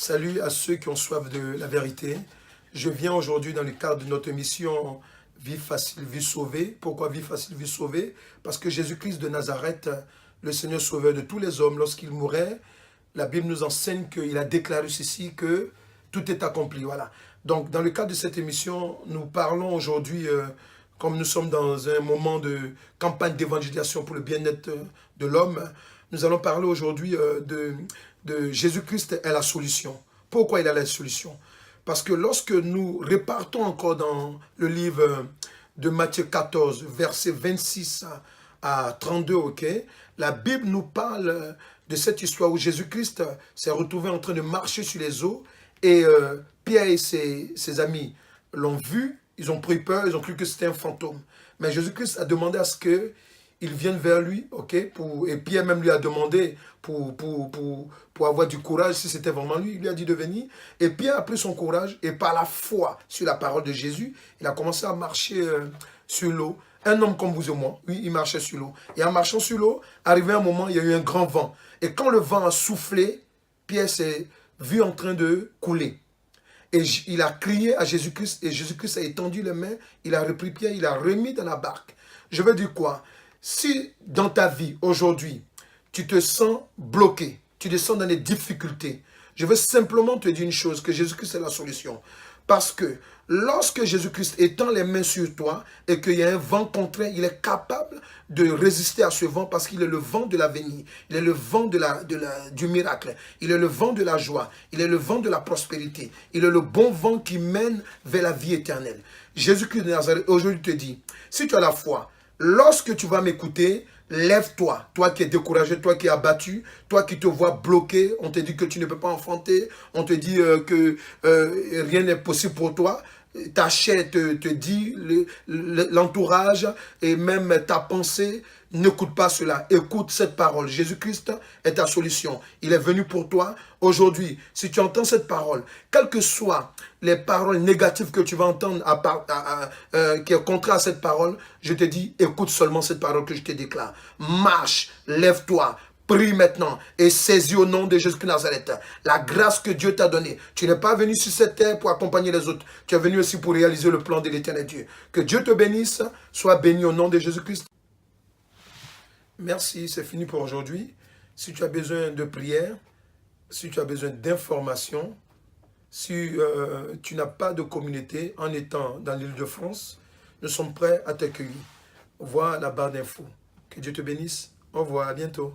Salut à ceux qui ont soif de la vérité. Je viens aujourd'hui dans le cadre de notre mission Vie facile, vie sauvée. Pourquoi vie facile, vie sauvée? Parce que Jésus-Christ de Nazareth, le Seigneur sauveur de tous les hommes, lorsqu'il mourait, la Bible nous enseigne qu'il a déclaré ceci, que tout est accompli. Voilà. Donc, dans le cadre de cette émission, nous parlons aujourd'hui, comme nous sommes dans un moment de campagne d'évangélisation pour le bien-être de l'homme, nous allons parler aujourd'hui de Jésus-Christ est la solution. Pourquoi il est la solution? Parce que lorsque nous repartons encore dans le livre de Matthieu 14, versets 26 à 32, ok, la Bible nous parle de cette histoire où Jésus-Christ s'est retrouvé en train de marcher sur les eaux et Pierre et ses amis l'ont vu, ils ont pris peur, ils ont cru que c'était un fantôme. Mais Jésus-Christ a demandé à ce qu'ils viennent vers lui, ok, et Pierre même lui a demandé pour avoir du courage, si c'était vraiment lui, il lui a dit de venir. Et Pierre a pris son courage et par la foi sur la parole de Jésus, il a commencé à marcher sur l'eau. Un homme comme vous et moi, oui, il marchait sur l'eau. Et en marchant sur l'eau, arrivé un moment, il y a eu un grand vent. Et quand le vent a soufflé, Pierre s'est vu en train de couler. Et il a crié à Jésus-Christ, et Jésus-Christ a étendu les mains, il a repris Pierre, il a remis dans la barque. Je veux dire quoi? Si dans ta vie, aujourd'hui, tu te sens bloqué, tu te sens dans des difficultés, je veux simplement te dire une chose, que Jésus-Christ est la solution. Parce que lorsque Jésus-Christ étend les mains sur toi et qu'il y a un vent contraire, il est capable de résister à ce vent parce qu'il est le vent de l'avenir, il est le vent du miracle, il est le vent de la joie, il est le vent de la prospérité, il est le bon vent qui mène vers la vie éternelle. Jésus-Christ de Nazareth aujourd'hui te dit, si tu as la foi, lorsque tu vas m'écouter, lève-toi, toi qui es découragé, toi qui es abattu, toi qui te vois bloqué, on te dit que tu ne peux pas enfanter, on te dit que rien n'est possible pour toi, ta chair te dit, l'entourage et même ta pensée, n'écoute pas cela, écoute cette parole. Jésus-Christ est ta solution, il est venu pour toi. Aujourd'hui, si tu entends cette parole, quelles que soient les paroles négatives que tu vas entendre qui est contraire à cette parole, je te dis, écoute seulement cette parole que je te déclare. Marche, lève-toi, prie maintenant et saisis au nom de Jésus-Christ de Nazareth la grâce que Dieu t'a donnée. Tu n'es pas venu sur cette terre pour accompagner les autres. Tu es venu aussi pour réaliser le plan de l'éternel Dieu. Que Dieu te bénisse, sois béni au nom de Jésus-Christ. Merci, c'est fini pour aujourd'hui. Si tu as besoin de prière, si tu as besoin d'informations, si tu n'as pas de communauté en étant dans l'île de France, nous sommes prêts à t'accueillir. Vois la barre d'infos. Que Dieu te bénisse. Au revoir, à bientôt.